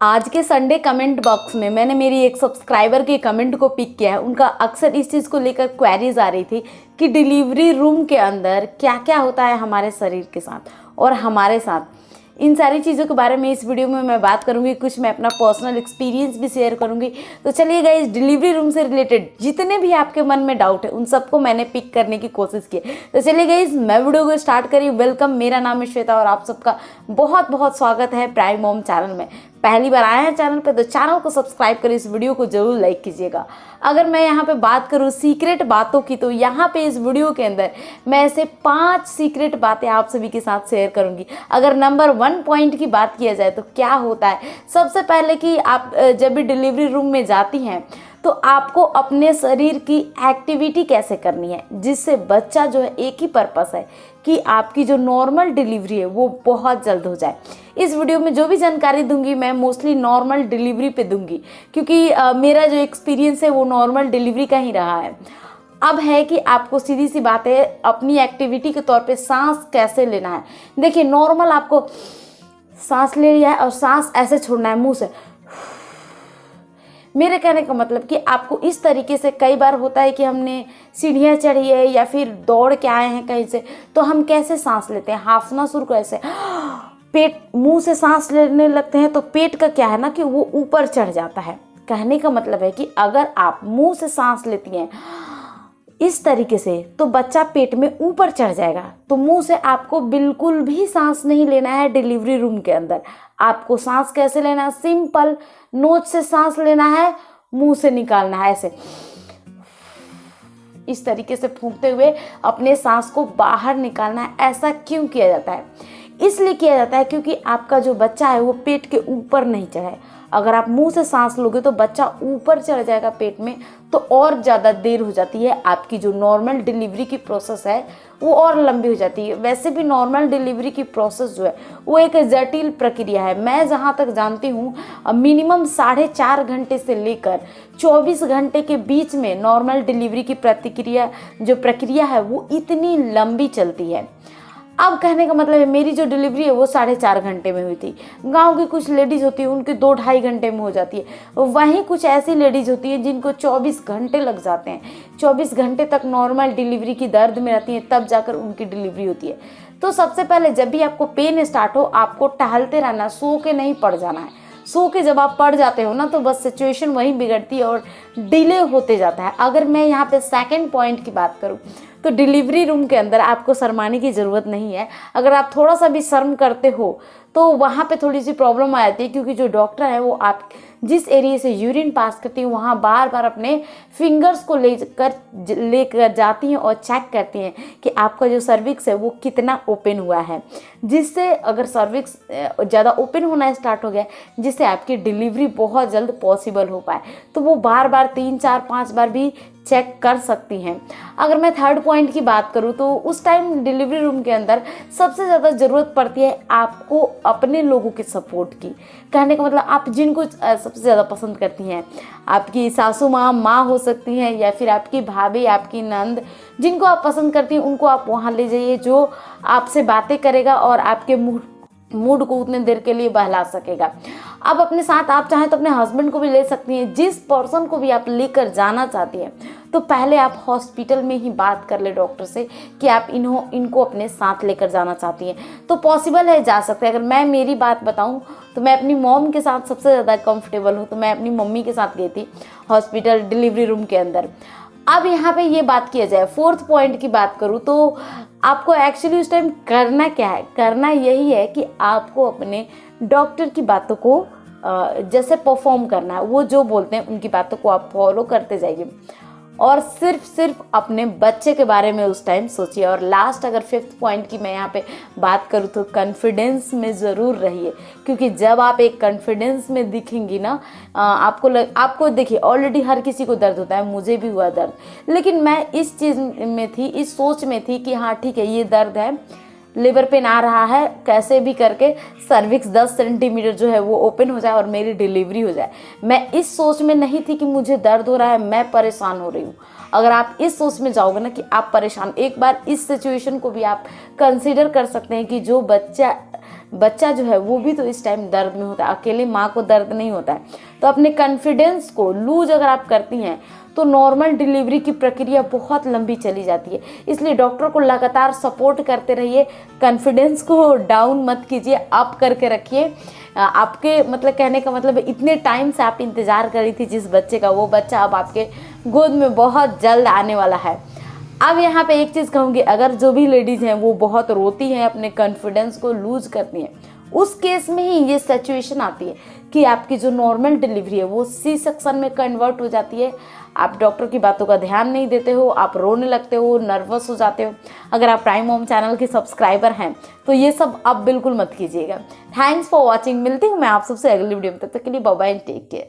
आज के Sunday comment box में मैंने मेरी एक सब्सक्राइबर के कमेंट को पिक किया है। उनका अक्सर इस चीज़ को लेकर क्वेरीज आ रही थी कि डिलीवरी रूम के अंदर क्या क्या होता है हमारे शरीर के साथ और हमारे साथ। इन सारी चीज़ों के बारे में इस वीडियो में मैं बात करूंगी, कुछ मैं अपना पर्सनल एक्सपीरियंस भी शेयर करूंगी। तो चलिए गाइस, डिलीवरी रूम से रिलेटेड जितने भी आपके मन में डाउट है उन सबको मैंने पिक करने की कोशिश की। तो चलिए गाइस, मैं वीडियो को स्टार्ट करी। वेलकम, मेरा नाम है श्वेता और आप सबका बहुत बहुत स्वागत है प्राइम मॉम चैनल में। पहली बार आए हैं चैनल पे तो चैनल को सब्सक्राइब करें, इस वीडियो को जरूर लाइक कीजिएगा। अगर मैं यहाँ पे बात करूँ सीक्रेट बातों की, तो यहाँ पे इस वीडियो के अंदर मैं ऐसे 5 सीक्रेट बातें आप सभी के साथ शेयर करूँगी। अगर नंबर 1 पॉइंट की बात किया जाए तो क्या होता है, सबसे पहले कि आप जब भी डिलीवरी रूम में जाती हैं तो आपको अपने शरीर की एक्टिविटी कैसे करनी है, जिससे बच्चा जो है, एक ही पर्पस है कि आपकी जो नॉर्मल डिलीवरी है वो बहुत जल्द हो जाए। इस वीडियो में जो भी जानकारी दूंगी मैं मोस्टली नॉर्मल डिलीवरी पे दूंगी, क्योंकि मेरा जो एक्सपीरियंस है वो नॉर्मल डिलीवरी का ही रहा है। अब है कि आपको सीधी सी बात है अपनी एक्टिविटी के तौर पे सांस कैसे लेना है। देखिए, नॉर्मल आपको सांस ले लिया है और सांस ऐसे छोड़ना है मुंह से। मेरे कहने का मतलब कि आपको इस तरीके से, कई बार होता है कि हमने सीढ़ियाँ चढ़ी है या फिर दौड़ के आए हैं कहीं से, तो हम कैसे सांस लेते हैं, हाफना शुरू कैसे, पेट मुंह से सांस लेने लगते हैं तो पेट का क्या है ना कि वो ऊपर चढ़ जाता है। कहने का मतलब है कि अगर आप मुंह से सांस लेती हैं इस तरीके से तो बच्चा पेट में ऊपर चढ़ जाएगा। तो मुंह से आपको बिल्कुल भी सांस नहीं लेना है डिलीवरी रूम के अंदर। आपको सांस कैसे लेना है, सिंपल नोज से सांस लेना है, मुंह से निकालना है ऐसे, इस तरीके से फूंकते हुए अपने सांस को बाहर निकालना है। ऐसा क्यों किया जाता है? इसलिए किया जाता है क्योंकि आपका जो बच्चा है वो पेट के ऊपर नहीं चढ़े। अगर आप मुंह से सांस लोगे तो बच्चा ऊपर चढ़ जाएगा पेट में, तो और ज़्यादा देर हो जाती है। आपकी जो नॉर्मल डिलीवरी की प्रोसेस है वो और लंबी हो जाती है। वैसे भी नॉर्मल डिलीवरी की प्रोसेस जो है वो एक जटिल प्रक्रिया है। मैं जहाँ तक जानती हूँ मिनिमम 4.5 घंटे से लेकर 24 घंटे के बीच में नॉर्मल डिलीवरी की प्रक्रिया है वो इतनी लंबी चलती है। अब कहने का मतलब है, मेरी जो डिलीवरी है वो 4.5 घंटे में हुई थी। गांव की कुछ लेडीज़ होती है उनकी 2-2.5 घंटे में हो जाती है। वहीं कुछ ऐसी लेडीज़ होती है जिनको 24 घंटे लग जाते हैं। 24 घंटे तक नॉर्मल डिलीवरी की दर्द में रहती है, तब जाकर उनकी डिलीवरी होती है। तो सबसे पहले जब भी आपको पेन स्टार्ट हो, आपको टहलते रहना, सो के नहीं पड़ जाना है। सो के जब आप पड़ जाते हो ना तो बस सिचुएशन वहीं बिगड़ती है और डिले होते जाता है। अगर मैं यहाँ पे सेकंड पॉइंट की बात करूँ तो डिलीवरी रूम के अंदर आपको शर्माने की ज़रूरत नहीं है। अगर आप थोड़ा सा भी शर्म करते हो तो वहाँ पे थोड़ी सी प्रॉब्लम आ जाती है, क्योंकि जो डॉक्टर है वो आप जिस एरिया से यूरिन पास करती है वहाँ बार बार अपने फिंगर्स को लेकर जाती हैं और चेक करती हैं कि आपका जो सर्विक्स है वो कितना ओपन हुआ है। जिससे अगर सर्विक्स ज़्यादा ओपन होना स्टार्ट हो गया, जिससे आपकी डिलीवरी बहुत जल्द पॉसिबल हो पाए, तो वो बार बार 3, 4, 5 बार भी चेक कर सकती हैं। अगर मैं थर्ड पॉइंट की बात करूँ तो उस टाइम डिलीवरी रूम के अंदर सबसे ज़्यादा ज़रूरत पड़ती है आपको अपने लोगों के सपोर्ट की। कहने का मतलब आप जिनको सबसे ज़्यादा पसंद करती हैं, आपकी सासू माँ हो सकती हैं, या फिर आपकी भाभी, आपकी नंद, जिनको आप पसंद करती हैं उनको आप वहाँ ले जाइए, जो आपसे बातें करेगा और आपके मूड को उतने देर के लिए बहला सकेगा। अब अपने साथ आप चाहें तो अपने हस्बैंड को भी ले सकती हैं। जिस पर्सन को भी आप लेकर जाना चाहती हैं तो पहले आप हॉस्पिटल में ही बात कर ले डॉक्टर से कि आप इनको अपने साथ लेकर जाना चाहती हैं, तो पॉसिबल है, जा सकते हैं। अगर मैं मेरी बात बताऊं तो मैं अपनी मॉम के साथ सबसे ज़्यादा कंफर्टेबल हूँ, तो मैं अपनी मम्मी के साथ गई थी हॉस्पिटल डिलीवरी रूम के अंदर। अब यहाँ पे ये बात किया जाए, फोर्थ पॉइंट की बात करूँ तो आपको एक्चुअली उस टाइम करना क्या है? करना यही है कि आपको अपने डॉक्टर की बातों को जैसे परफॉर्म करना है। वो जो बोलते हैं उनकी बातों को आप फॉलो करते जाइए और सिर्फ अपने बच्चे के बारे में उस टाइम सोचिए। और लास्ट, अगर 5th पॉइंट की मैं यहाँ पे बात करूँ तो कॉन्फिडेंस में ज़रूर रहिए, क्योंकि जब आप एक कॉन्फिडेंस में दिखेंगी ना, आपको देखिए, ऑलरेडी हर किसी को दर्द होता है, मुझे भी हुआ दर्द, लेकिन मैं इस चीज़ में थी, इस सोच में थी कि हाँ ठीक है, ये दर्द है, लेबर पेन आ रहा है, कैसे भी करके सर्विक्स 10 सेंटीमीटर जो है वो ओपन हो जाए और मेरी डिलीवरी हो जाए। मैं इस सोच में नहीं थी कि मुझे दर्द हो रहा है, मैं परेशान हो रही हूँ। अगर आप इस सोच में जाओगे ना कि आप परेशान, एक बार इस सिचुएशन को भी आप कंसीडर कर सकते हैं कि जो बच्चा बच्चा जो है वो भी तो इस टाइम दर्द में होता है, अकेले माँ को दर्द नहीं होता है। तो अपने कॉन्फिडेंस को लूज अगर आप करती हैं तो नॉर्मल डिलीवरी की प्रक्रिया बहुत लंबी चली जाती है। इसलिए डॉक्टर को लगातार सपोर्ट करते रहिए, कॉन्फिडेंस को डाउन मत कीजिए, अप करके रखिए। आपके मतलब कहने का मतलब इतने टाइम से आप इंतज़ार कर रही थी जिस बच्चे का, वो बच्चा अब आपके गोद में बहुत जल्द आने वाला है। अब यहाँ पे एक चीज़ कहूँगी, अगर जो भी लेडीज़ हैं वो बहुत रोती हैं, अपने कॉन्फिडेंस को लूज करती हैं, उस केस में ही ये सिचुएशन आती है कि आपकी जो नॉर्मल डिलीवरी है वो सी सेक्शन में कन्वर्ट हो जाती है। आप डॉक्टर की बातों का ध्यान नहीं देते हो, आप रोने लगते हो, नर्वस हो जाते हो। अगर आप प्राइम मॉम चैनल के सब्सक्राइबर हैं तो ये सब अब बिल्कुल मत कीजिएगा। Thanks for watching. मिलती हूँ मैं आप सबसे अगली वीडियो में, तब तक के लिए bye bye and take care.